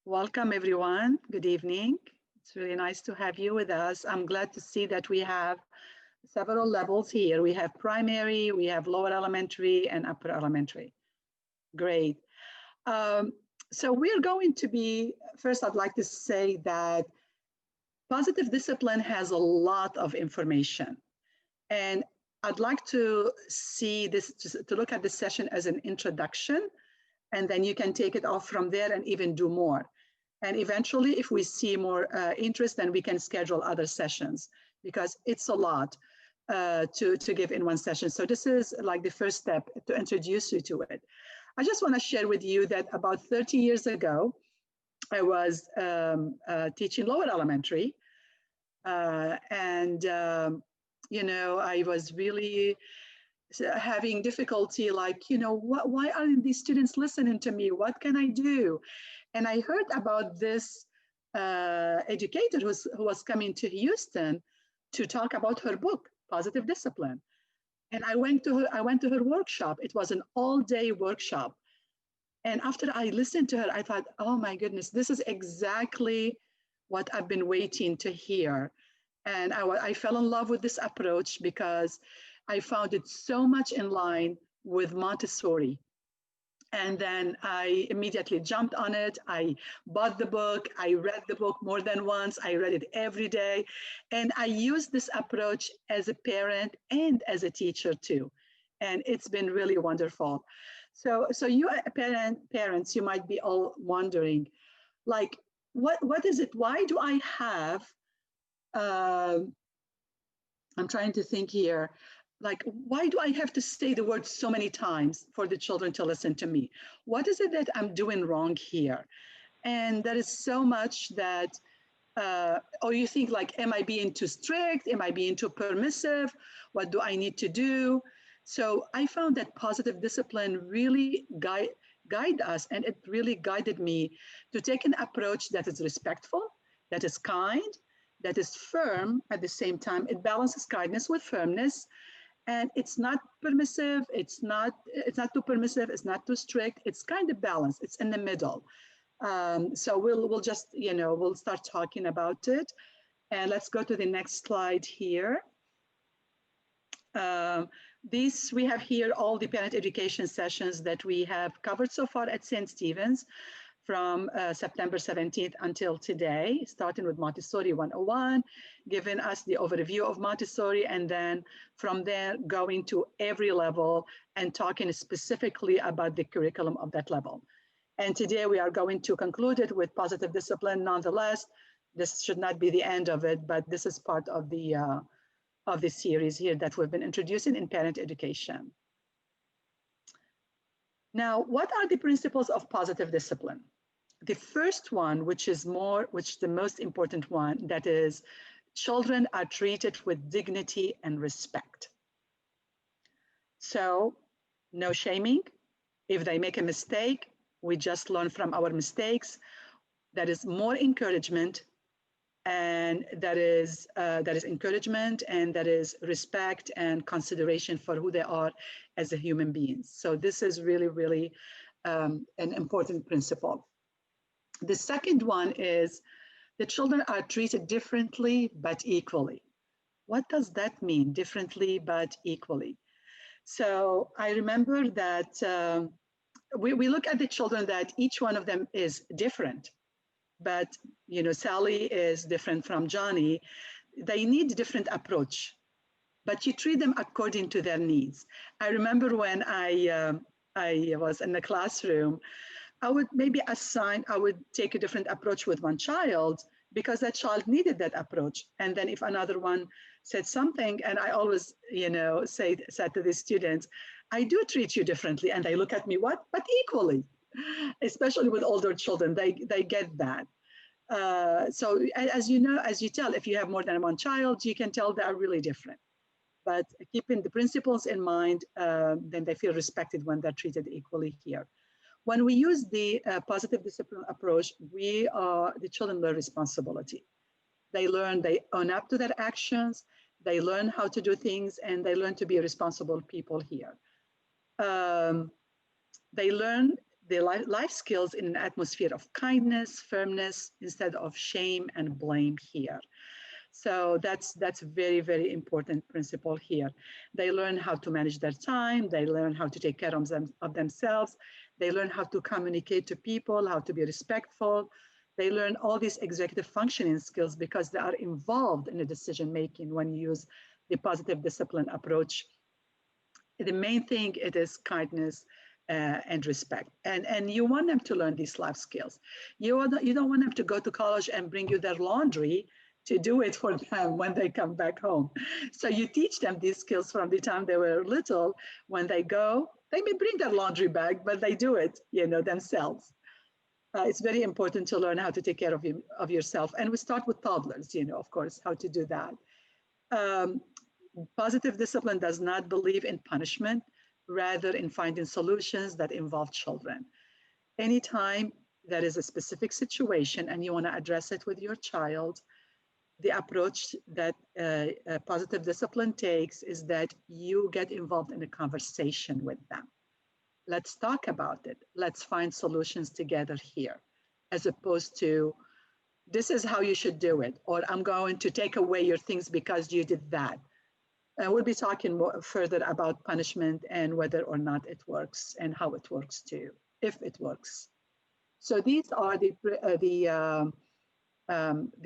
Welcome, everyone. Good evening. It's really nice to have you with us. I'm glad to see that we have several levels here. We have primary, we have lower elementary, and upper elementary. Great. Um, so we're going to be, first, I'd like to say that positive discipline has a lot of information. And I'd like to see this, to look at this session as an introduction, and then you can take it off from there and even do more. And eventually, if we see more interest, then we can schedule other sessions because it's a lot to give in one session. So this is like the first step to introduce you to it. I just want to share with you that about 30 years ago, I was teaching lower elementary. I was really having difficulty, like, why aren't these students listening to me? What can I do? And I heard about this educator who was coming to Houston to talk about her book, Positive Discipline. And I went to her workshop. It was an all-day workshop. And after I listened to her, I thought, oh my goodness, this is exactly what I've been waiting to hear. And I fell in love with this approach because I found it so much in line with Montessori. And then I immediately jumped on it. I bought the book. I read the book more than once. I read it every day. And I used this approach as a parent and as a teacher too. And it's been really wonderful. So you parents, you might be all wondering, like, what is it? Why do I have, I'm trying to think here, like, why do I have to say the word so many times for the children to listen to me? What is it that I'm doing wrong here? And there is so much that, or you think like, am I being too strict? Am I being too permissive? What do I need to do? So I found that positive discipline really guide us, and it really guided me to take an approach that is respectful, that is kind, that is firm at the same time. It balances kindness with firmness. And it's not permissive, it's not too permissive, it's not too strict, it's kind of balanced, it's in the middle. So we'll just, we'll start talking about it. And let's go to the next slide here. We have here all the parent education sessions that we have covered so far at St. Stephen's from September 17th until today, starting with Montessori 101, giving us the overview of Montessori, and then from there going to every level and talking specifically about the curriculum of that level. And today we are going to conclude it with positive discipline. Nonetheless, this should not be the end of it, but this is part of the series here that we've been introducing in parent education. Now, what are the principles of positive discipline? The first one, which is the most important one, that is, children are treated with dignity and respect. So, no shaming. If they make a mistake, we just learn from our mistakes. That is more encouragement, and that is encouragement, and that is respect and consideration for who they are as a human beings. So this is really, really an important principle. The second one is the children are treated differently but equally. What does that mean, differently but equally? So I remember that we look at the children that each one of them is different. But, Sally is different from Johnny. They need a different approach, but you treat them according to their needs. I remember when I was in the classroom, I would take a different approach with one child because that child needed that approach. And then if another one said something, and I always, said to the students, I do treat you differently. And they look at me, what? But equally, especially with older children, they get that. So as you tell, if you have more than one child, you can tell they are really different. But keeping the principles in mind, then they feel respected when they're treated equally here. When we use the positive discipline approach, the children learn responsibility. They own up to their actions, they learn how to do things, and they learn to be responsible people here. They learn the life skills in an atmosphere of kindness, firmness, instead of shame and blame here. So that's very, very important principle here. They learn how to manage their time. They learn how to take care of themselves. They learn how to communicate to people, how to be respectful. They learn all these executive functioning skills because they are involved in the decision making when you use the positive discipline approach. The main thing it is kindness and respect, and you want them to learn these life skills. You don't want them to go to college and bring you their laundry to do it for them when they come back home. So you teach them these skills from the time they were little. When they go, they may bring their laundry bag, but they do it, themselves. It's very important to learn how to take care of yourself, and we start with toddlers. Of course, how to do that. Um, Positive discipline does not believe in punishment, rather in finding solutions that involve children. Anytime there is a specific situation and you want to address it with your child, the approach that positive discipline takes is that you get involved in a conversation with them. Let's talk about it. Let's find solutions together here, as opposed to, this is how you should do it, or I'm going to take away your things because you did that. We'll be talking more further about punishment and whether or not it works and how it works too, if it works. So these are the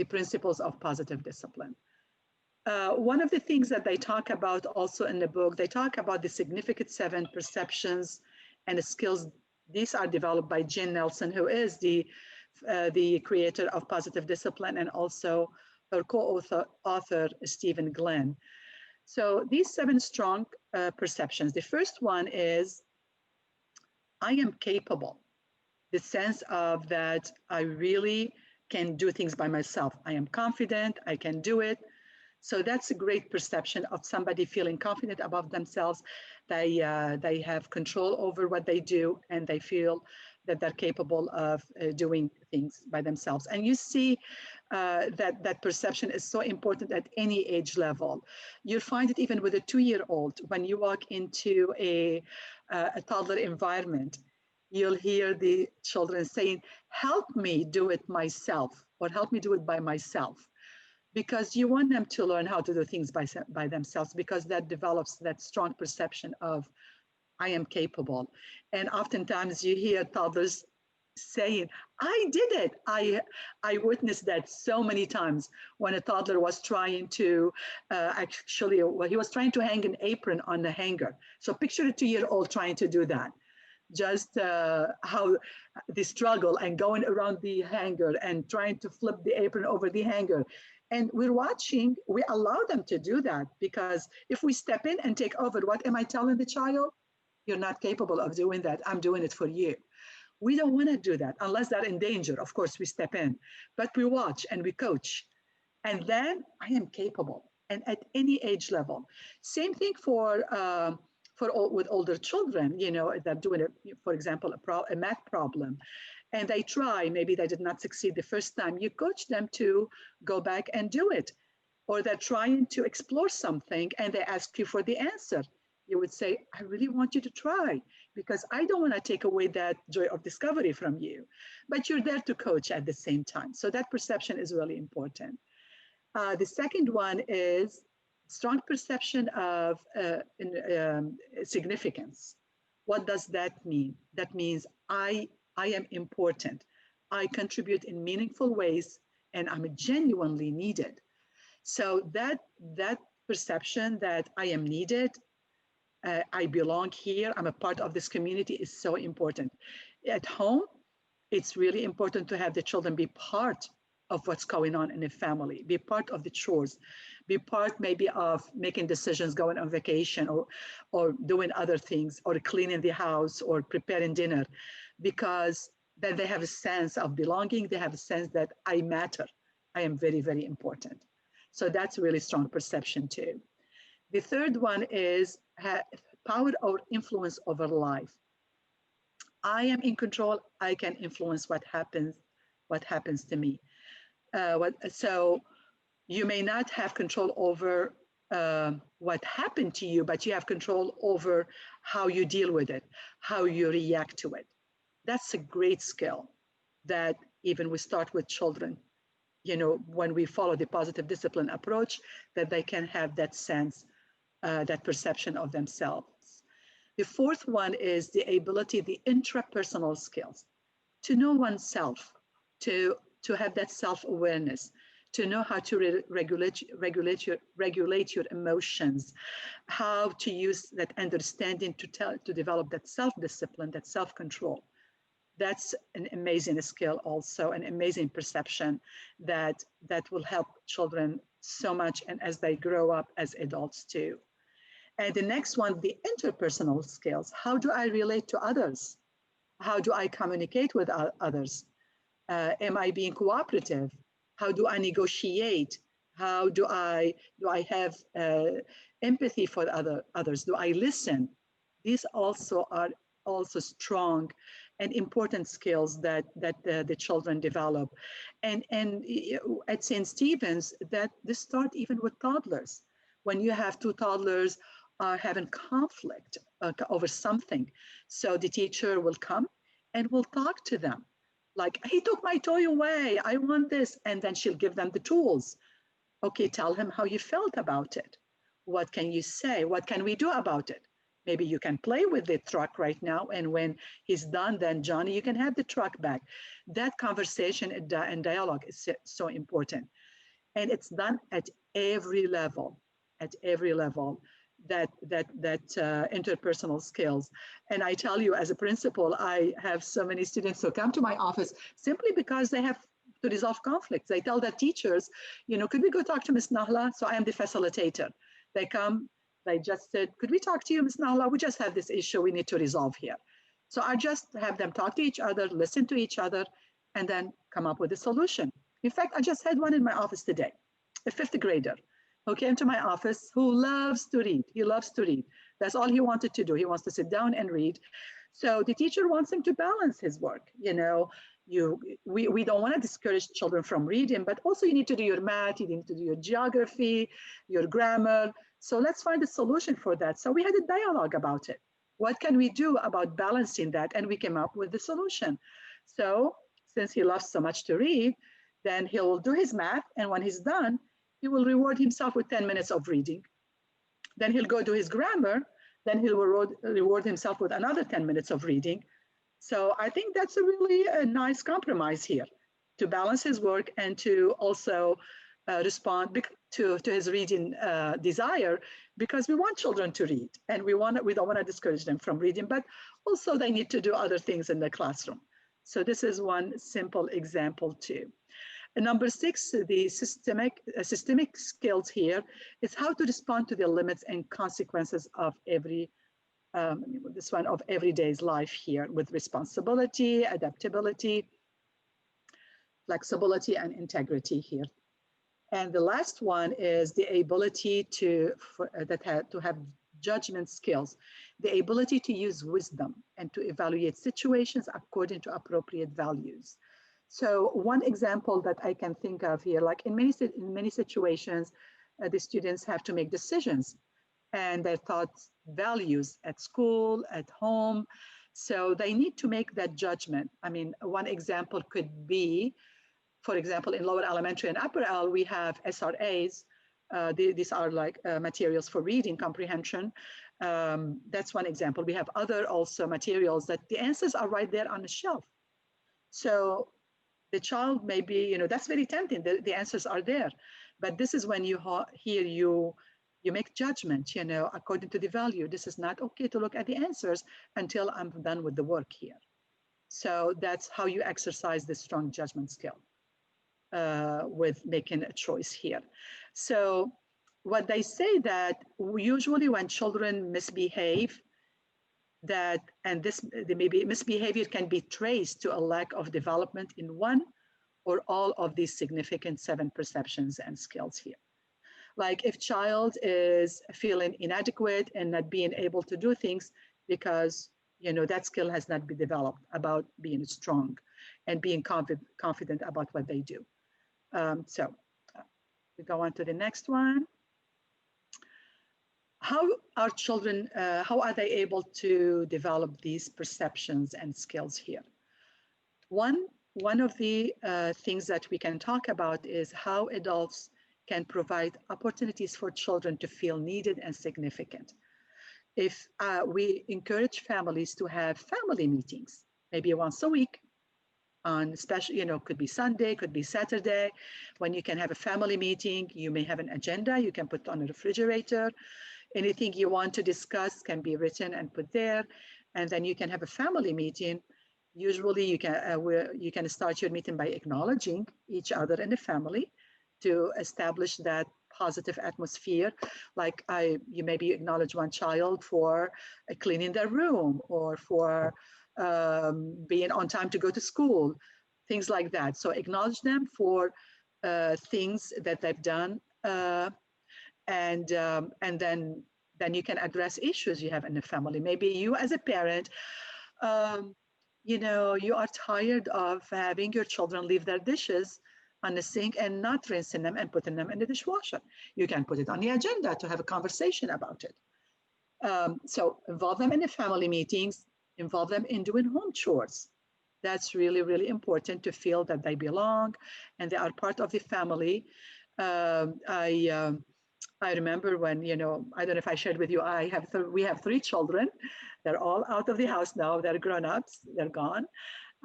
principles of positive discipline. One of the things that they talk about also in the book, they talk about the significant 7 perceptions and the skills. These are developed by Jen Nelson, who is the creator of positive discipline, and also her co-author, Stephen Glenn. So these 7 strong perceptions. The first one is, I am capable. The sense of that I really can do things by myself. I am confident, I can do it. So that's a great perception of somebody feeling confident about themselves. They have control over what they do, and they feel that they're capable of doing things by themselves. And you see that perception is so important at any age level. You'll find it even with a 2-year-old. When you walk into a toddler environment, you'll hear the children saying, help me do it myself, or help me do it by myself. Because you want them to learn how to do things by themselves, because that develops that strong perception of, I am capable. And oftentimes you hear toddlers saying, I did it. I witnessed that so many times when a toddler was trying to, he was trying to hang an apron on the hanger. So picture a 2-year-old trying to do that. Just how the struggle and going around the hanger and trying to flip the apron over the hanger. And we're watching, we allow them to do that, because if we step in and take over, what am I telling the child? You're not capable of doing that. I'm doing it for you. We don't want to do that unless they're in danger. Of course, we step in, but we watch and we coach. And then I am capable, and at any age level. Same thing with older children. They're doing it, for example, a math problem, and they try, maybe they did not succeed the first time. You coach them to go back and do it. Or they're trying to explore something and they ask you for the answer. You would say, I really want you to try, because I don't want to take away that joy of discovery from you. But you're there to coach at the same time. So that perception is really important. The second one is strong perception of significance. What does that mean? That means I am important. I contribute in meaningful ways, and I'm genuinely needed. So that perception that I am needed, I belong here, I'm a part of this community, is so important. At home, it's really important to have the children be part of what's going on in the family, be part of the chores, be part maybe of making decisions, going on vacation, or doing other things, or cleaning the house, or preparing dinner, because then they have a sense of belonging. They have a sense that I matter. I am very, very important. So that's a really strong perception too. The third one is power or influence over life. I am in control. I can influence what happens to me. So you may not have control over what happened to you, but you have control over how you deal with it, how you react to it. That's a great skill that even we start with children, when we follow the positive discipline approach, that they can have that sense, that perception of themselves. The fourth one is the ability, the intrapersonal skills, to know oneself, to to have that self-awareness, to know how to regulate your emotions, how to use that understanding to develop that self-discipline, that self-control. That's an amazing skill, also an amazing perception that will help children so much, and as they grow up as adults too. And the next one, the interpersonal skills. How do I relate to others? How do I communicate with others? Am I being cooperative? How do I negotiate? How do I have empathy for others? Do I listen? These also are also strong and important skills that the children develop. And at St. Stephen's, that this start even with toddlers. When you have two toddlers are having conflict over something, so the teacher will come and will talk to them, like, he took my toy away, I want this, and then she'll give them the tools. Okay, tell him how you felt about it. What can you say? What can we do about it? Maybe you can play with the truck right now, and when he's done, then Johnny, you can have the truck back. That conversation and dialogue is so important, and it's done at every level, at every level. That interpersonal skills. And I tell you, as a principal, I have so many students who come to my office simply because they have to resolve conflicts. They tell their teachers, could we go talk to Miss Nahla? So I am the facilitator. They come, they just said, could we talk to you, Miss Nahla? We just have this issue we need to resolve here. So I just have them talk to each other, listen to each other, and then come up with a solution. In fact, I just had one in my office today, a fifth grader who came to my office, who loves to read. He loves to read. That's all he wanted to do. He wants to sit down and read. So the teacher wants him to balance his work. We don't want to discourage children from reading, but also you need to do your math, you need to do your geography, your grammar. So let's find a solution for that. So we had a dialogue about it. What can we do about balancing that? And we came up with the solution. So since he loves so much to read, then he'll do his math. And when he's done, he will reward himself with 10 minutes of reading. Then he'll go do his grammar. Then he'll reward himself with another 10 minutes of reading. So I think that's a nice compromise here, to balance his work and to also respond to his reading desire, because we want children to read, and we don't want to discourage them from reading, but also they need to do other things in the classroom. So this is one simple example too. And number 6, the systemic skills here is how to respond to the limits and consequences of of everyday's life here, with responsibility, adaptability, flexibility, and integrity here. And the last one is the ability to have judgment skills, the ability to use wisdom and to evaluate situations according to appropriate values. So one example that I can think of here, like in many situations, the students have to make decisions, and their thoughts, values at school, at home. So they need to make that judgment. I mean, one example could be, for example, in lower elementary and upper L, we have SRAs. These are like materials for reading comprehension. That's one example. We have other also materials that the answers are right there on the shelf. So the child may be, that's very tempting. The answers are there. But this is when you make judgment, according to the value. This is not okay to look at the answers until I'm done with the work here. So that's how you exercise the strong judgment skill with making a choice here. So what they say that usually when children misbehave, maybe misbehavior can be traced to a lack of development in one or all of these significant 7 perceptions and skills here. Like if child is feeling inadequate and not being able to do things because that skill has not been developed about being strong and being confident about what they do. So we go on to the next one. How are they able to develop these perceptions and skills here? One of the things that we can talk about is how adults can provide opportunities for children to feel needed and significant. If we encourage families to have family meetings, maybe once a week, on special, could be Sunday, could be Saturday, when you can have a family meeting. You may have an agenda you can put on a refrigerator. Anything you want to discuss can be written and put there, and then you can have a family meeting. Usually you can start your meeting by acknowledging each other in the family to establish that positive atmosphere. Like you maybe acknowledge one child for cleaning their room, or for being on time to go to school, things like that. So acknowledge them for things that they've done, and then you can address issues you have in the family. Maybe you as a parent, um, you are tired of having your children leave their dishes on the sink and not rinsing them and putting them in the dishwasher. You can put it on the agenda to have a conversation about it. So involve them in the family meetings, involve them in doing home chores. That's really, really important to feel that they belong and they are part of the family. Um, I um, I remember when, I don't know if I shared with you, we have three children. They're all out of the house now. They're grown-ups. They're gone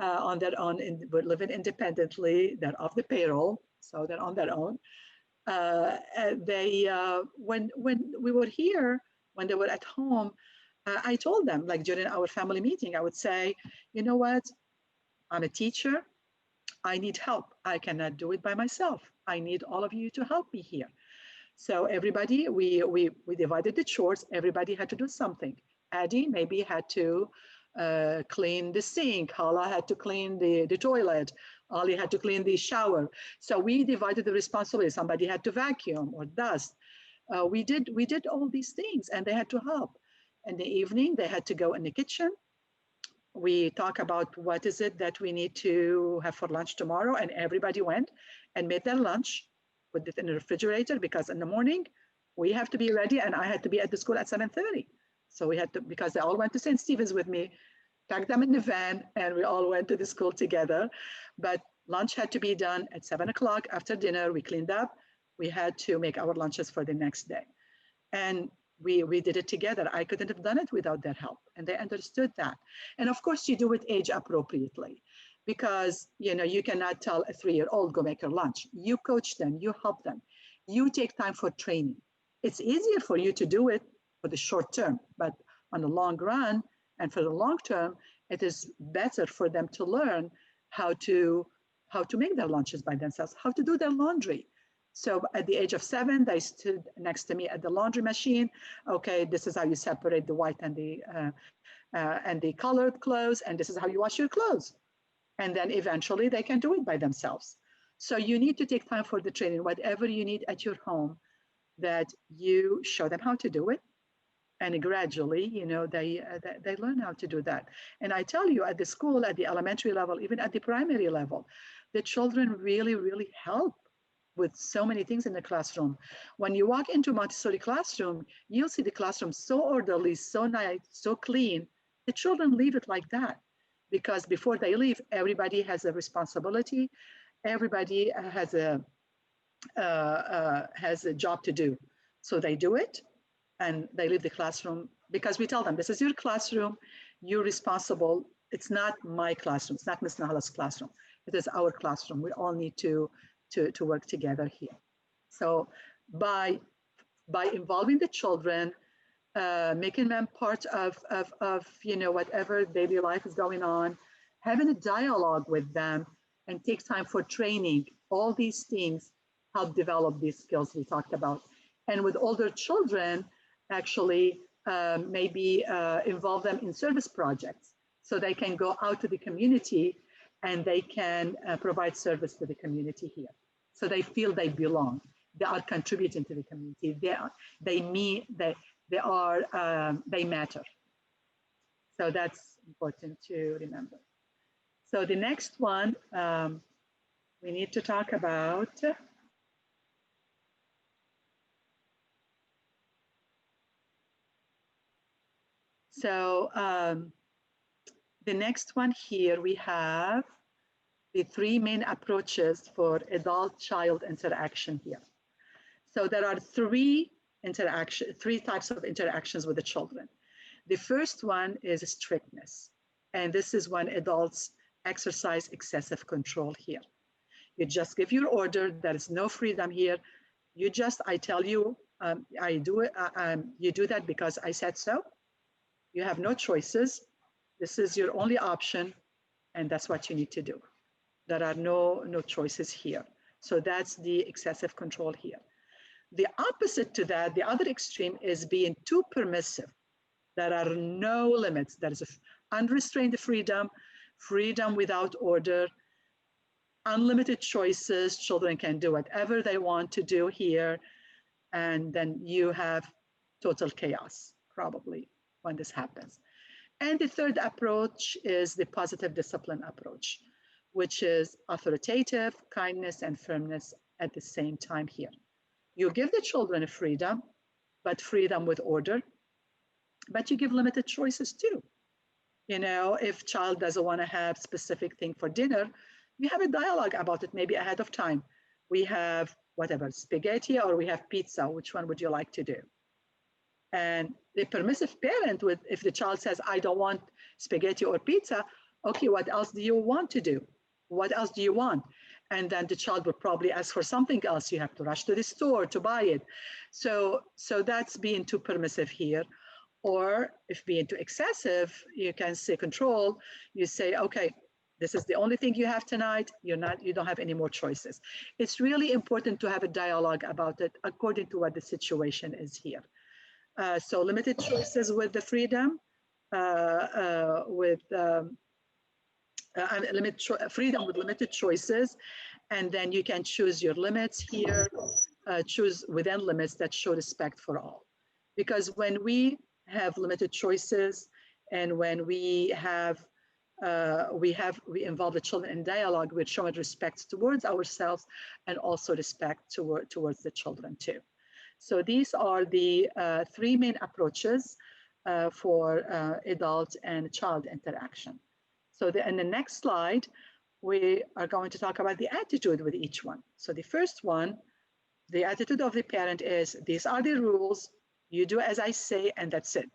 on their own. We're living independently. They're off the payroll, so they're on their own. When we were here, when they were at home, I told them, like during our family meeting, I would say, you know what? I'm a teacher. I need help. I cannot do it by myself. I need all of you to help me here. So everybody, we divided the chores. Everybody had to do something. Addie maybe had to clean the sink. Hala had to clean the toilet. Ali had to clean the shower. So we divided the responsibility. Somebody had to vacuum or dust. We did all these things, and they had to help. In the evening, they had to go in the kitchen. We talk about what is it that we need to have for lunch tomorrow, and everybody went and made their lunch, put it in the refrigerator, because in the morning we have to be ready, and I had to be at the school at 7:30. So we had to, because they all went to St. Stephen's with me, packed them in the van, and we all went to the school together. But lunch had to be done at 7 o'clock. After dinner, we cleaned up. We had to make our lunches for the next day. And we did it together. I couldn't have done it without their help. And they understood that. And of course, you do it age appropriately, because you cannot tell a 3-year-old go make your lunch. You coach them, you help them, you take time for training. It's easier for you to do it for the short term, but on the long run and for the long term, it is better for them to learn how to make their lunches by themselves, how to do their laundry. So at the age of 7, they stood next to me at the laundry machine. Okay, this is how you separate the white and the colored clothes, and this is how you wash your clothes. And then eventually they can do it by themselves. So you need to take time for the training, whatever you need at your home, that you show them how to do it. And gradually, they learn how to do that. And I tell you, at the school, at the elementary level, even at the primary level, the children really, really help with so many things in the classroom. When you walk into Montessori classroom, you'll see the classroom so orderly, so nice, so clean. The children leave it like that, because before they leave, everybody has a responsibility. Everybody has a job to do. So they do it, and they leave the classroom, because we tell them, this is your classroom, you're responsible. It's not my classroom. It's not Ms. Nahala's classroom. It is our classroom. We all need to work together here. So by involving the children, making them part of whatever daily life is going on, having a dialogue with them, and take time for training, all these things help develop these skills we talked about. And with older children, actually maybe involve them in service projects, so they can go out to the community and they can provide service to the community here. So they feel they belong. They are contributing to the community. They matter. So that's important to remember. So the next one we need to talk about. So the next one here we have the three main approaches for adult-child interaction here. So there are three types of interactions with the children. The first one is strictness. And this is when adults exercise excessive control here. You just give your order. There is no freedom here. I tell you, I do it. You do that because I said so. You have no choices. This is your only option, and that's what you need to do. There are no choices here. So that's the excessive control here. The opposite to that, the other extreme, is being too permissive. There are no limits. There is unrestrained freedom, freedom without order, unlimited choices. Children can do whatever they want to do here. And then you have total chaos, probably, when this happens. And the third approach is the positive discipline approach, which is authoritative, kindness, and firmness at the same time here. You give the children freedom, but freedom with order. But you give limited choices too. You know, if child doesn't want to have specific thing for dinner, we have a dialogue about it maybe ahead of time. We have whatever, spaghetti or we have pizza. Which one would you like to do? And the permissive parent would, if the child says, I don't want spaghetti or pizza, okay, what else do you want to do? What else do you want? And then the child would probably ask for something else. You have to rush to the store to buy it. So that's being too permissive here. Or if being too excessive, you can say control. You say, okay, this is the only thing you have tonight. You don't have any more choices. It's really important to have a dialogue about it according to what the situation is here. So limited choices with the freedom, freedom with limited choices, and then you can choose your limits here, choose within limits that show respect for all. Because when we have limited choices and when we involve the children in dialogue, we're showing respect towards ourselves and also respect towards the children too. So these are the three main approaches for adult and child interaction. So in the next slide, we are going to talk about the attitude with each one. So the first one, the attitude of the parent is, these are the rules, you do as I say, and that's it.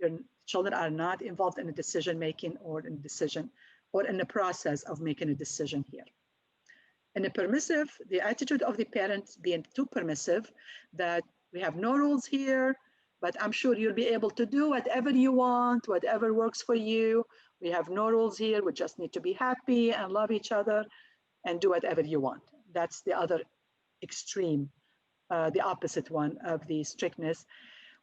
Your children are not involved in the decision making or in the process of making a decision here. And the attitude of the parents being too permissive, that we have no rules here, but I'm sure you'll be able to do whatever you want, whatever works for you. We have no rules here. We just need to be happy and love each other and do whatever you want. That's the other extreme, the opposite one of the strictness.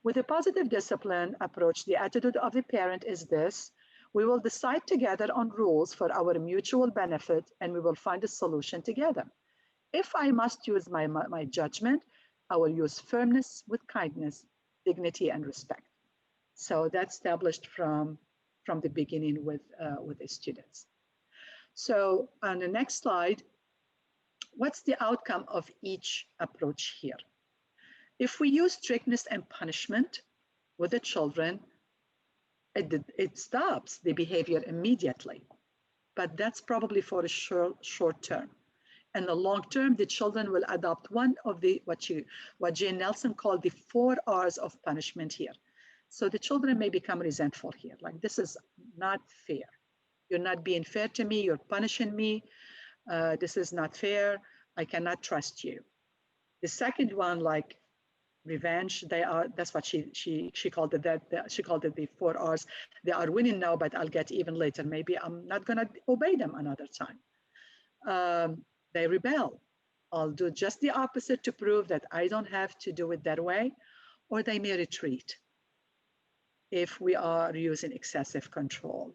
With a positive discipline approach, the attitude of the parent is this: we will decide together on rules for our mutual benefit, and we will find a solution together. If I must use my judgment, I will use firmness with kindness, dignity, and respect. So that's established from the beginning with the students. So on the next slide, what's the outcome of each approach here? If we use strictness and punishment with the children, it stops the behavior immediately, but that's probably for a short term. In the long term, the children will adopt one of the what Jane Nelson called the 4 R's of punishment here. So the children may become resentful here, like, this is not fair. You're not being fair to me. You're punishing me. This is not fair. I cannot trust you. The second one, like revenge, that's what she called it, she called it the 4 R's. They are winning now, but I'll get even later. Maybe I'm not going to obey them another time. They rebel. I'll do just the opposite to prove that I don't have to do it that way. Or they may retreat if we are using excessive control.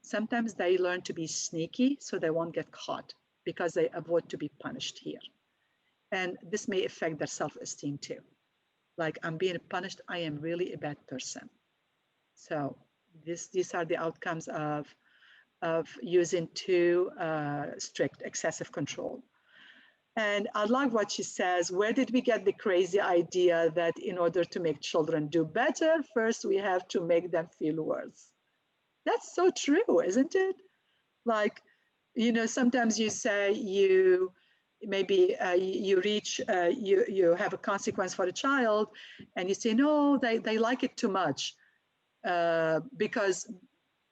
Sometimes they learn to be sneaky so they won't get caught because they avoid to be punished here. And this may affect their self-esteem too. Like, I'm being punished, I am really a bad person. So these are the outcomes of using too strict, excessive control. And I love what she says, where did we get the crazy idea that in order to make children do better, first we have to make them feel worse? That's so true, isn't it? Like, sometimes you say you maybe you reach you have a consequence for a child, and you say no, they like it too much, because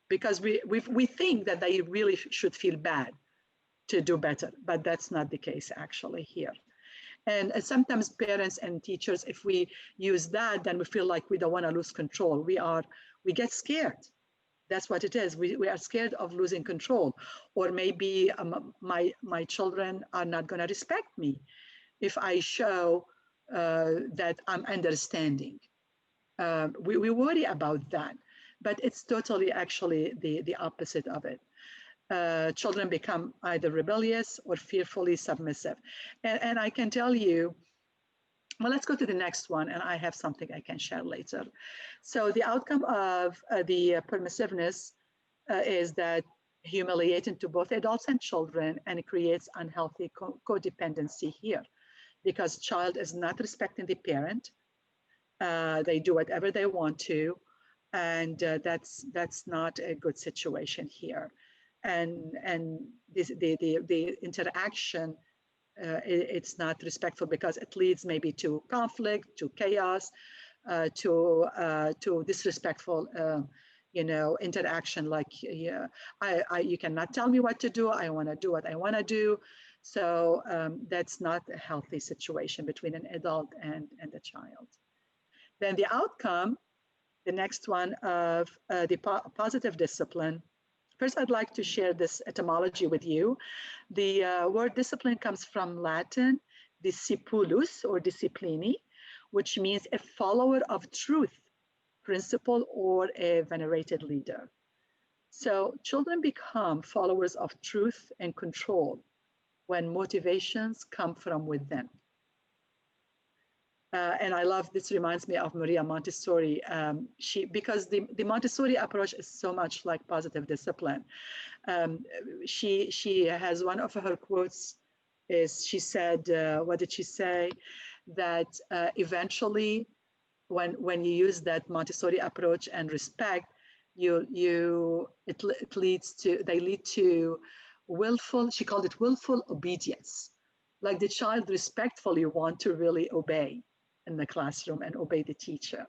we think that they really should feel bad to do better, but that's not the case actually here. And sometimes parents and teachers, if we use that, then we feel like we don't want to lose control. We get scared. That's what it is. We are scared of losing control. Or maybe my children are not going to respect me if I show that I'm understanding. We worry about that, but it's totally actually the opposite of it. Children become either rebellious or fearfully submissive. And I can tell you, well, let's go to the next one, and I have something I can share later. So the outcome of the permissiveness is that humiliating to both adults and children, and it creates unhealthy codependency here, because child is not respecting the parent. They do whatever they want to, and that's not a good situation here. And the interaction, it's not respectful because it leads maybe to conflict, to chaos, to disrespectful interaction, like you cannot tell me what to do, I want to do what I want to do. So that's not a healthy situation between an adult and a child. Then the outcome, the next one of the positive discipline. First, I'd like to share this etymology with you. The word discipline comes from Latin, discipulus or disciplini, which means a follower of truth, principle, or a venerated leader. So children become followers of truth and control when motivations come from within. And I love, this reminds me of Maria Montessori. Because the Montessori approach is so much like positive discipline. She has one of her quotes is, she said, what did she say? That eventually, when you use that Montessori approach and respect, it leads to, they lead to willful, she called it willful obedience. Like the child respectfully want to really obey in the classroom and obey the teacher.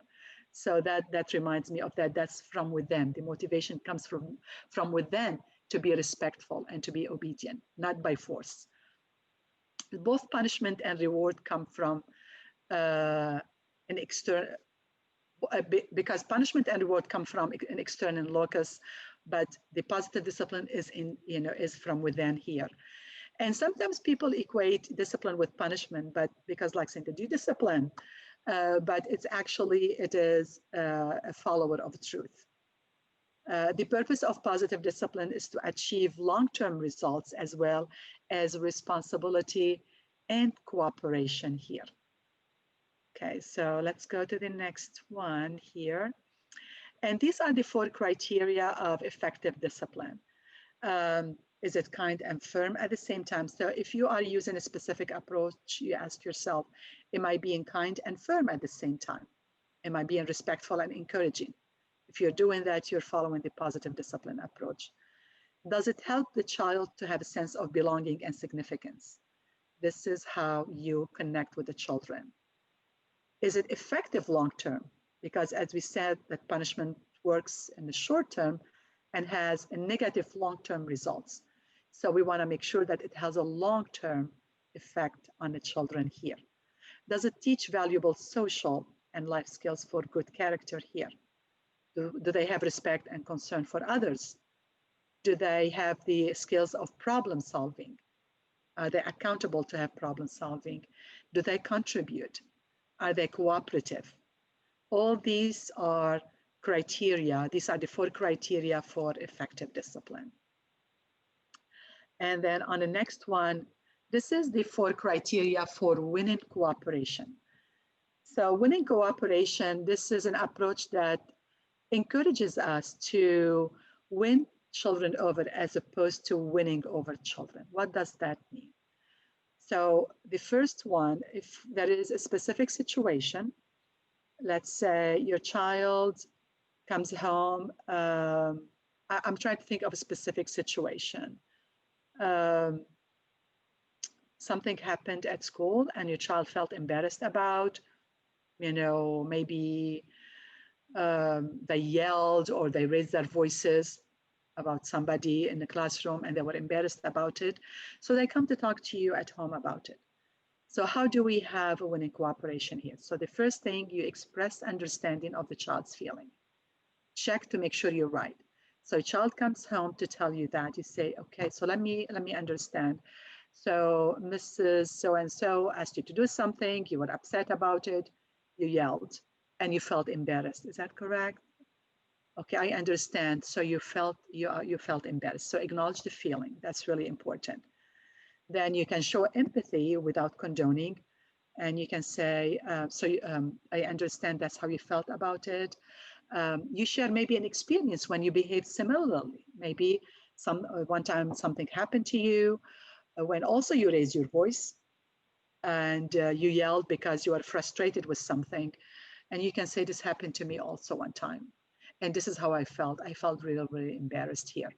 So that reminds me of that. That's from within. The motivation comes from within to be respectful and to be obedient, not by force. Both punishment and reward come from an external, because punishment and reward come from an external locus, but the positive discipline is from within here. And sometimes people equate discipline with punishment, but because like saying, do discipline, but it is a follower of truth. The purpose of positive discipline is to achieve long-term results as well as responsibility and cooperation here. Okay, so let's go to the next one here. And these are the 4 criteria of effective discipline. Is it kind and firm at the same time? So if you are using a specific approach, you ask yourself, am I being kind and firm at the same time? Am I being respectful and encouraging? If you're doing that, you're following the positive discipline approach. Does it help the child to have a sense of belonging and significance? This is how you connect with the children. Is it effective long-term? Because as we said, that punishment works in the short term and has a negative long-term results. So we want to make sure that it has a long-term effect on the children here. Does it teach valuable social and life skills for good character here? Do they have respect and concern for others? Do they have the skills of problem solving? Are they accountable to have problem solving? Do they contribute? Are they cooperative? All these are criteria. These are the 4 criteria for effective discipline. And then on the next one, this is the 4 criteria for winning cooperation. So winning cooperation, this is an approach that encourages us to win children over as opposed to winning over children. What does that mean? So the first one, if there is a specific situation, let's say your child comes home, I'm trying to think of a specific situation. um, something happened at school and your child felt embarrassed about, maybe they yelled or they raised their voices about somebody in the classroom and they were embarrassed about it. So they come to talk to you at home about it. So how do we have a winning cooperation here? So the first thing, you express understanding of the child's feeling. Check to make sure you're right. So a child comes home to tell you that, you say, okay, so let me understand. So Mrs. So and so asked you to do something, you were upset about it, you yelled, and you felt embarrassed. Is that correct? Okay, I understand. So you felt embarrassed. So acknowledge the feeling. That's really important. Then you can show empathy without condoning, and you can say, I understand that's how you felt about it. You share maybe an experience when you behaved similarly. Maybe one time something happened to you when also you raised your voice and you yelled because you were frustrated with something. And you can say, this happened to me also one time. And this is how I felt. I felt really, really embarrassed here.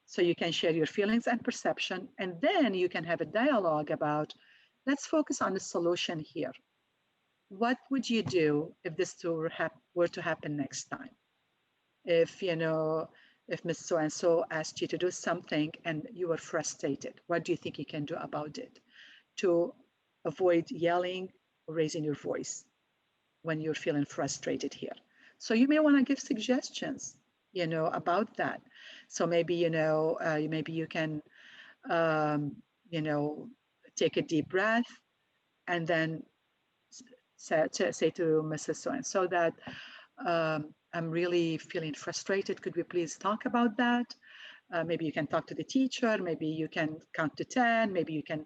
So you can share your feelings and perception, and then you can have a dialogue about, let's focus on the solution here. What would you do if this were to happen next time? If, if Miss So-and-so asked you to do something and you were frustrated, what do you think you can do about it to avoid yelling or raising your voice when you're feeling frustrated here? So you may want to give suggestions, about that. So maybe, maybe you can, um, you know, take a deep breath and then say to Mrs. So-and-so that I'm really feeling frustrated. Could we please talk about that? Maybe you can talk to the teacher. Maybe you can count to 10. Maybe you can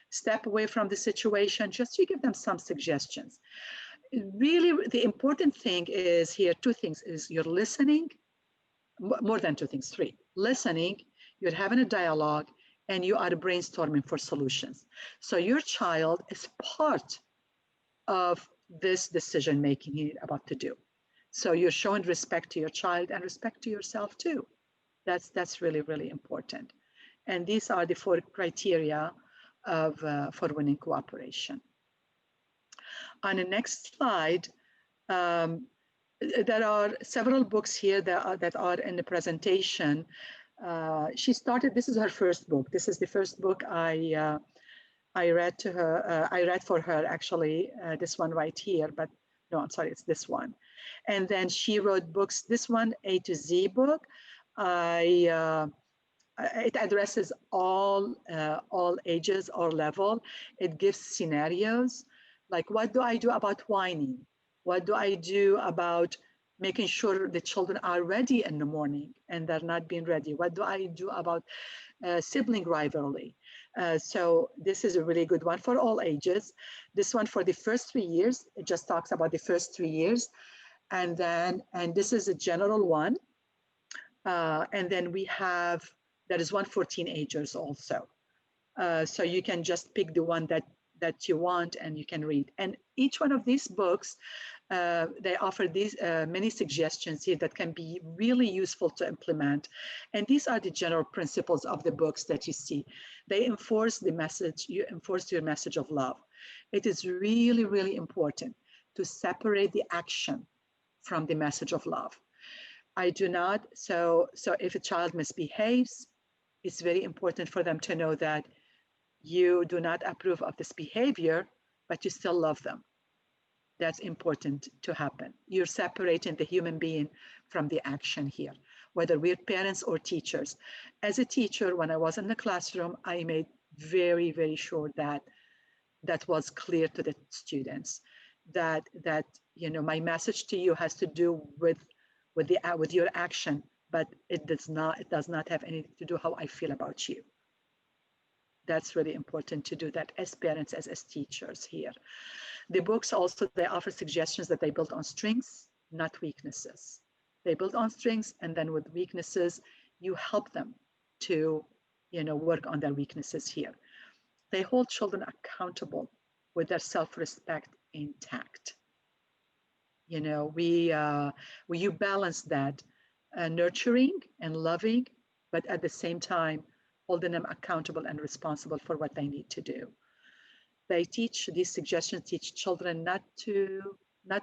step away from the situation. Just to give them some suggestions. Really, the important thing is here, two things, is you're listening, more than two things, three. Listening, you're having a dialogue, and you are brainstorming for solutions. So your child is part of this decision making you're about to do. So you're showing respect to your child and respect to yourself too. That's really, really important. And these are the four criteria for winning cooperation. On the next slide, um, there are several books here that are in the presentation. She started, this is her first book. This is the first book I read to her. I read for her actually, this one right here, but no, I'm sorry, it's this one. And then she wrote books, this one, A to Z book. It addresses all ages or level. It gives scenarios, like what do I do about whining? What do I do about making sure the children are ready in the morning and they're not being ready? What do I do about sibling rivalry? So this is a really good one for all ages. This one for the first 3 years, it just talks about the first 3 years. And this is a general one. And then there is one for teenagers also. So you can just pick the one that you want and you can read. And each one of these books, they offer these many suggestions here that can be really useful to implement. And these are the general principles of the books that you see. They enforce the message, you enforce your message of love. It is really, really important to separate the action from the message of love. I do not, so if a child misbehaves, it's very important for them to know that you do not approve of this behavior, but you still love them. That's important to happen. You're separating the human being from the action here, whether we're parents or teachers. As a teacher, when I was in the classroom, I made very, very sure that that was clear to the students, that my message to you has to do with your action, but it does not have anything to do how I feel about you. That's really important to do that as parents, as teachers here. The books also, they offer suggestions that they build on strengths, not weaknesses. They build on strengths, and then with weaknesses, you help them to work on their weaknesses here. They hold children accountable with their self-respect intact. You balance that nurturing and loving, but at the same time holding them accountable and responsible for what they need to do. They teach, these suggestions teach children not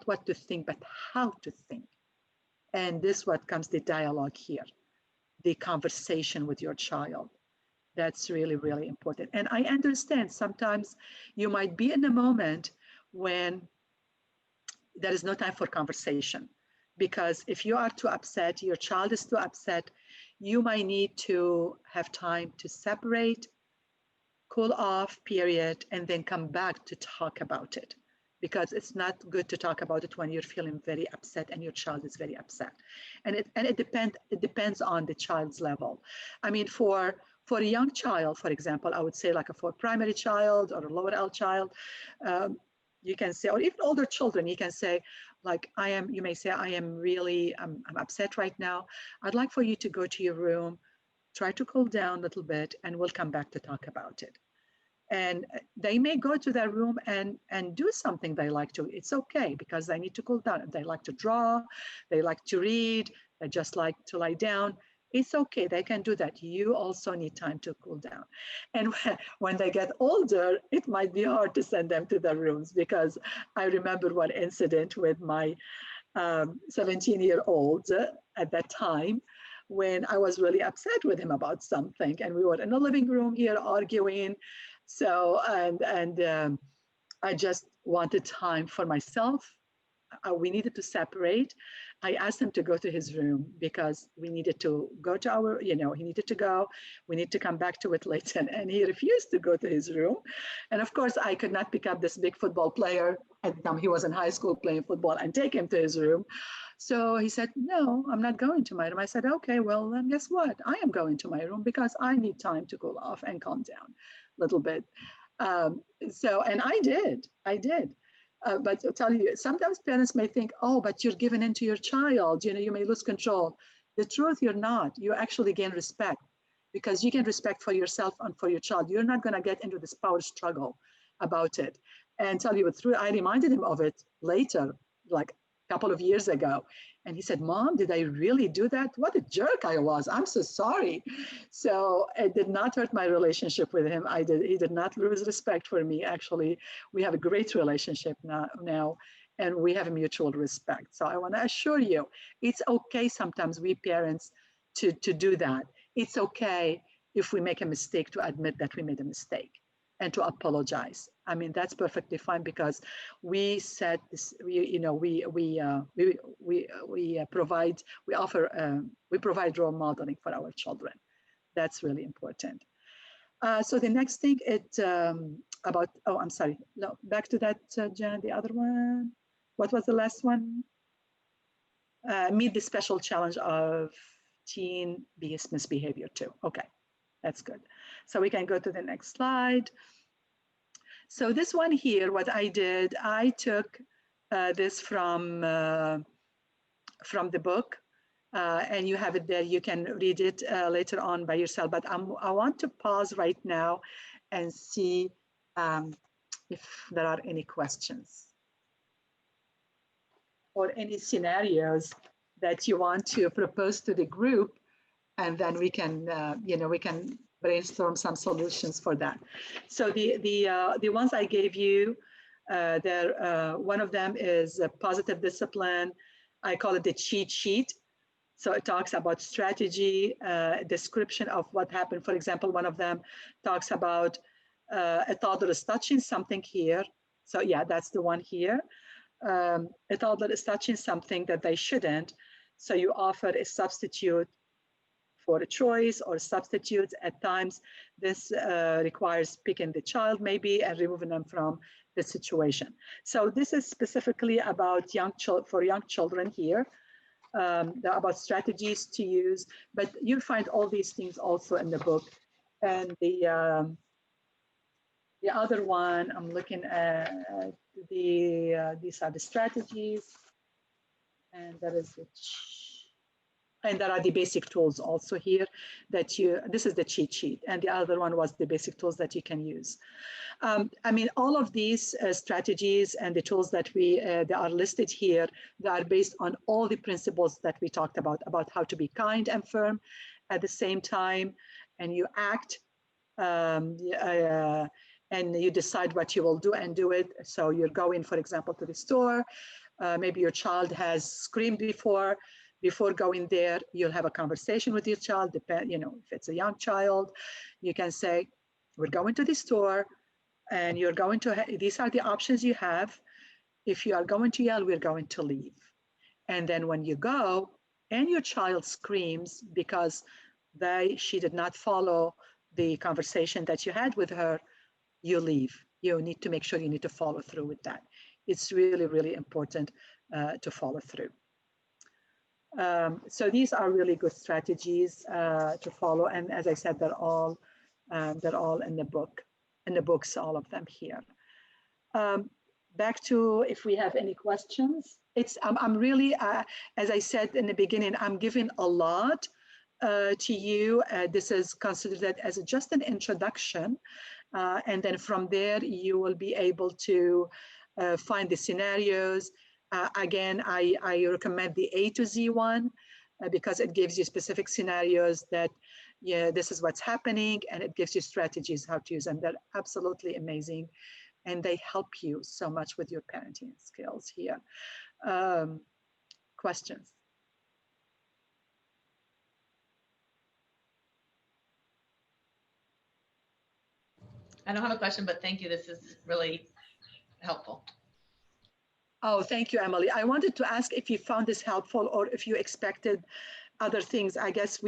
what to think, but how to think. And this what comes the dialogue here, the conversation with your child. That's really, really important. And I understand sometimes you might be in a moment when there is no time for conversation. Because if you are too upset, your child is too upset, you might need to have time to separate, cool off, period, and then come back to talk about it. Because it's not good to talk about it when you're feeling very upset and your child is very upset. And it depends on the child's level. I mean, for a young child, for example, I would say like for a primary child or a lower L child, you can say, or even older children, you can say, like, you may say, I'm upset right now. I'd like for you to go to your room, try to cool down a little bit, and we'll come back to talk about it. And they may go to their room and do something they like to. It's okay, because they need to cool down. They like to draw, they like to read, they just like to lie down. It's okay, they can do that. You also need time to cool down. And when they get older, it might be hard to send them to their rooms, because I remember one incident with my 17-year-old at that time, when I was really upset with him about something, and we were in the living room here arguing. So, I just wanted time for myself. We needed to separate. I asked him to go to his room because we needed to go to our, he needed to go. We need to come back to it later. And he refused to go to his room. And of course, I could not pick up this big football player at the time. He was in high school playing football and take him to his room. So he said, no, I'm not going to my room. I said, okay, well, then guess what? I am going to my room because I need time to cool off and calm down a little bit. And I did. But I'll tell you, sometimes parents may think, oh, but you're giving in to your child, you may lose control. The truth, you're not. You actually gain respect, because you gain respect for yourself and for your child. You're not going to get into this power struggle about it. And tell you the truth, I reminded him of it later, like a couple of years ago. And he said, Mom, did I really do that? What a jerk I was. I'm so sorry. So it did not hurt my relationship with him. He did not lose respect for me. Actually, we have a great relationship now, and we have a mutual respect. So I want to assure you, it's okay sometimes we parents to do that. It's okay if we make a mistake to admit that we made a mistake and to apologize. I mean, that's perfectly fine, because we said this, we provide role modeling for our children. That's really important. So the next thing I'm sorry, no, back to that, Jan, the other one. What was the last one? Meet the special challenge of teen misbehavior too. Okay, that's good. So we can go to the next slide. So this one here, what I did, I took this from the book, and you have it there. You can read it later on by yourself. But I want to pause right now and see if there are any questions or any scenarios that you want to propose to the group, and then we can, we can brainstorm some solutions for that. So the ones I gave you, one of them is a positive discipline. I call it the cheat sheet. So it talks about strategy, description of what happened. For example, one of them talks about a toddler is touching something here. So yeah, that's the one here. A toddler is touching something that they shouldn't. So you offer a substitute for a choice or substitutes. At times, this requires picking the child maybe and removing them from the situation. So this is specifically about young children here, about strategies to use, but you'll find all these things also in the book. And the other one, I'm looking at these are the strategies, and that is and there are the basic tools also here that this is the cheat sheet, and the other one was the basic tools that you can use. I mean, all of these strategies and the tools that that are listed here, they are based on all the principles that we talked about how to be kind and firm at the same time, and you act, and you decide what you will do and do it. So you're going, for example, to the store. Maybe your child has screamed before going there. You'll have a conversation with your child. If it's a young child, you can say, we're going to the store and you're going to, these are the options you have. If you are going to yell, we're going to leave. And then when you go and your child screams because she did not follow the conversation that you had with her, you leave. You need to make sure you need to follow through with that. It's really, really important to follow through. So these are really good strategies to follow. And as I said, they're all in the books, all of them here. Back to if we have any questions. I'm really, as I said in the beginning, I'm giving a lot to you. This is considered as just an introduction. And then from there, you will be able to find the scenarios. Again, I recommend the A to Z one because it gives you specific scenarios that, this is what's happening, and it gives you strategies how to use them. They're absolutely amazing, and they help you so much with your parenting skills here. Questions? I don't have a question, but thank you. This is really helpful. Oh, thank you, Emily. I wanted to ask if you found this helpful or if you expected other things. I guess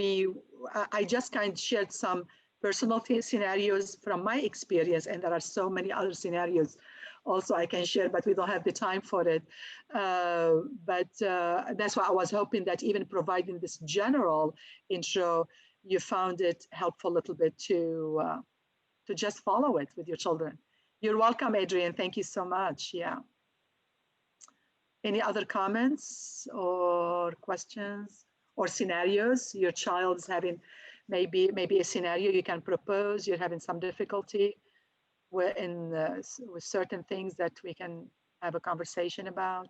I just kind of shared some personal scenarios from my experience, and there are so many other scenarios also I can share, but we don't have the time for it. But that's why I was hoping that even providing this general intro, you found it helpful a little bit to just follow it with your children. You're welcome, Adrian. Thank you so much. Yeah. Any other comments or questions or scenarios? Your child's having maybe a scenario you can propose. You're having some difficulty with certain things that we can have a conversation about.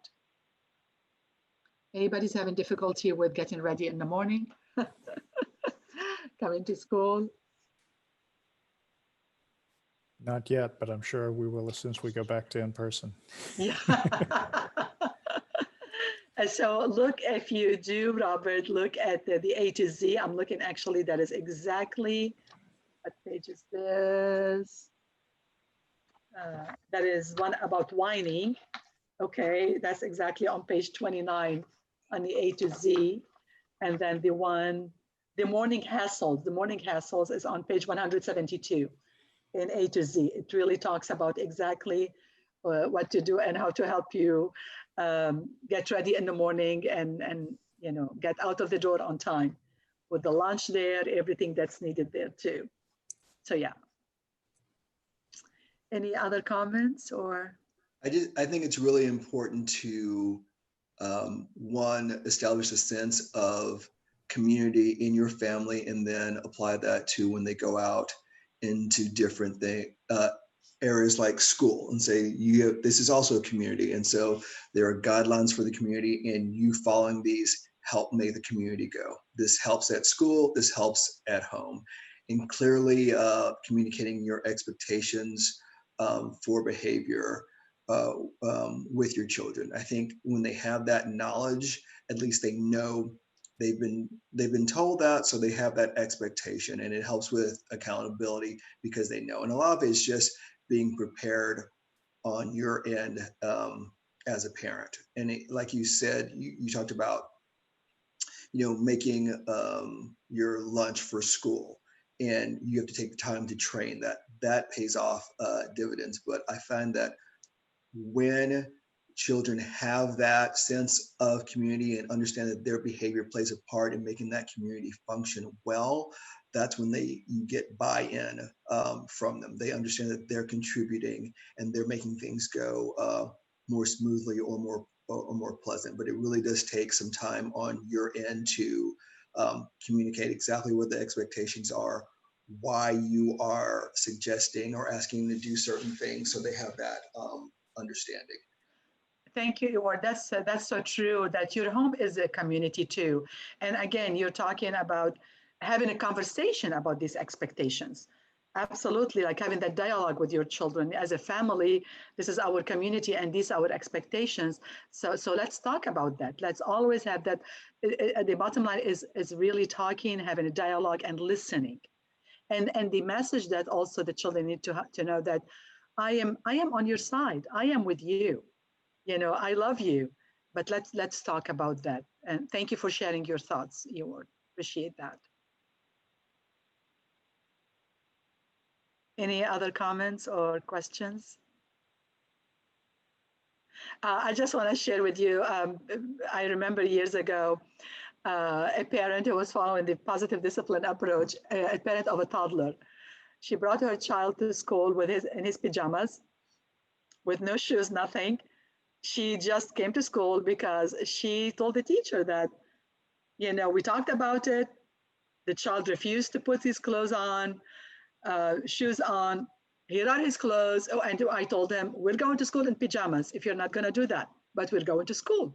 Anybody's having difficulty with getting ready in the morning, coming to school? Not yet, but I'm sure we will as soon as we go back to in person. Yeah. So look, if you do, Robert, look at the A to Z. I'm looking, actually, that is exactly, what page is this? That is one about whining. Okay, that's exactly on page 29 on the A to Z. And then the morning hassles is on page 172 in A to Z. It really talks about exactly what to do and how to help you get ready in the morning and get out of the door on time with the lunch there, everything that's needed there too. So yeah. Any other comments or? I think it's really important to one, establish a sense of community in your family, and then apply that to when they go out into different areas like school, and say, this is also a community, and so there are guidelines for the community, and you following these help make the community go. This helps at school, this helps at home, and clearly communicating your expectations for behavior with your children. I think when they have that knowledge, at least they know they've been told that, so they have that expectation, and it helps with accountability because they know. And a lot of it is just being prepared on your end as a parent. And like you said, you talked about, making your lunch for school, and you have to take the time to train that pays off dividends. But I find that when children have that sense of community and understand that their behavior plays a part in making that community function well, that's when you get buy-in from them. They understand that they're contributing and they're making things go more smoothly or more pleasant. But it really does take some time on your end to communicate exactly what the expectations are, why you are suggesting or asking them to do certain things, so they have that understanding. Thank you, Iwar. That's so true, that your home is a community too. And again, you're talking about having a conversation about these expectations. Absolutely, like having that dialogue with your children as a family. This is our community, and these are our expectations. So let's talk about that. Let's always have that. The bottom line is really talking, having a dialogue, and listening. And the message that also the children need to know that I am on your side. I am with you. You know, I love you. But let's talk about that. And thank you for sharing your thoughts, Eeyore. Appreciate that. Any other comments or questions? I just want to share with you, I remember years ago, a parent who was following the positive discipline approach, a parent of a toddler. She brought her child to school in his pajamas, with no shoes, nothing. She just came to school because she told the teacher that, you know, we talked about it. The child refused to put his clothes on, shoes on. Here are his clothes. Oh, and I told him, we're going to school in pajamas if you're not going to do that, but we're going to school.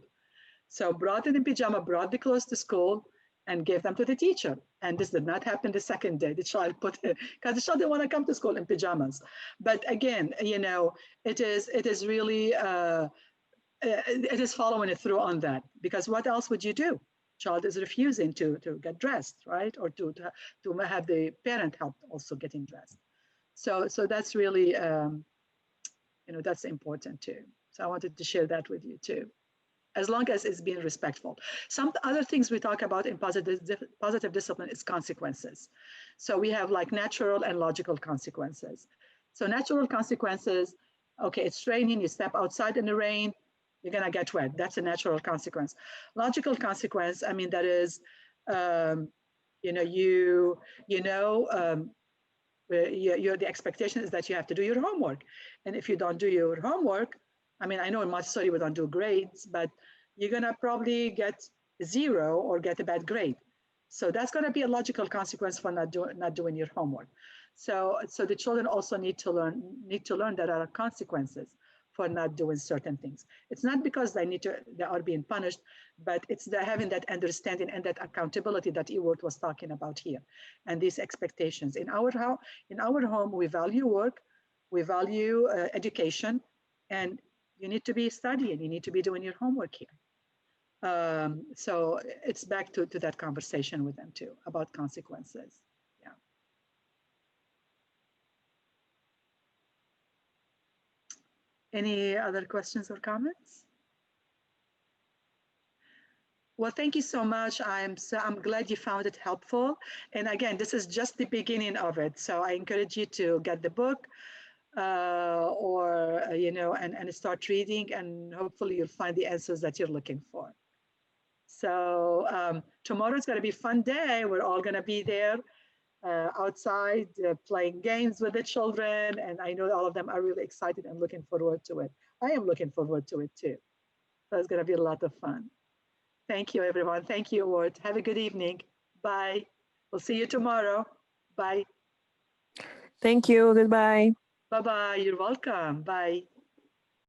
So brought it in pajama, brought the clothes to school, and gave them to the teacher. And this did not happen the second day. The child put it, because the child didn't want to come to school in pajamas. But again, you know, it is really, it is following it through on that, because what else would you do? Child is refusing to get dressed, right? Or to have the parent help also getting dressed. So that's really, you know, that's important too. So I wanted to share that with you too, as long as it's being respectful. Some other things we talk about in positive discipline is consequences. So we have like natural and logical consequences. So natural consequences, okay, it's raining, you step outside in the rain, you're gonna get wet. That's a natural consequence. Logical consequence, I mean, that is, you know, the expectation is that you have to do your homework. And if you don't do your homework, I mean, I know in Montessori we don't do grades, but you're gonna probably get 0 or get a bad grade. So that's gonna be a logical consequence for not doing your homework. So the children also need to learn that there are consequences for not doing certain things. It's not because they are being punished, but it's having that understanding and that accountability that Ewart was talking about here, and these expectations. In our home, we value work, we value education, and you need to be studying, you need to be doing your homework here. So it's back to that conversation with them too about consequences. Yeah. Any other questions or comments? Well, thank you so much. I'm glad you found it helpful. And again, this is just the beginning of it. So I encourage you to get the book or, you know, and start reading, and hopefully you'll find the answers that you're looking for. So tomorrow is going to be a fun day. We're all going to be there outside playing games with the children. And I know all of them are really excited and looking forward to it. I am looking forward to it too. So it's going to be a lot of fun. Thank you, everyone. Thank you, Ward. Have a good evening. Bye. We'll see you tomorrow. Bye. Thank you. Goodbye. Bye-bye. You're welcome. Bye.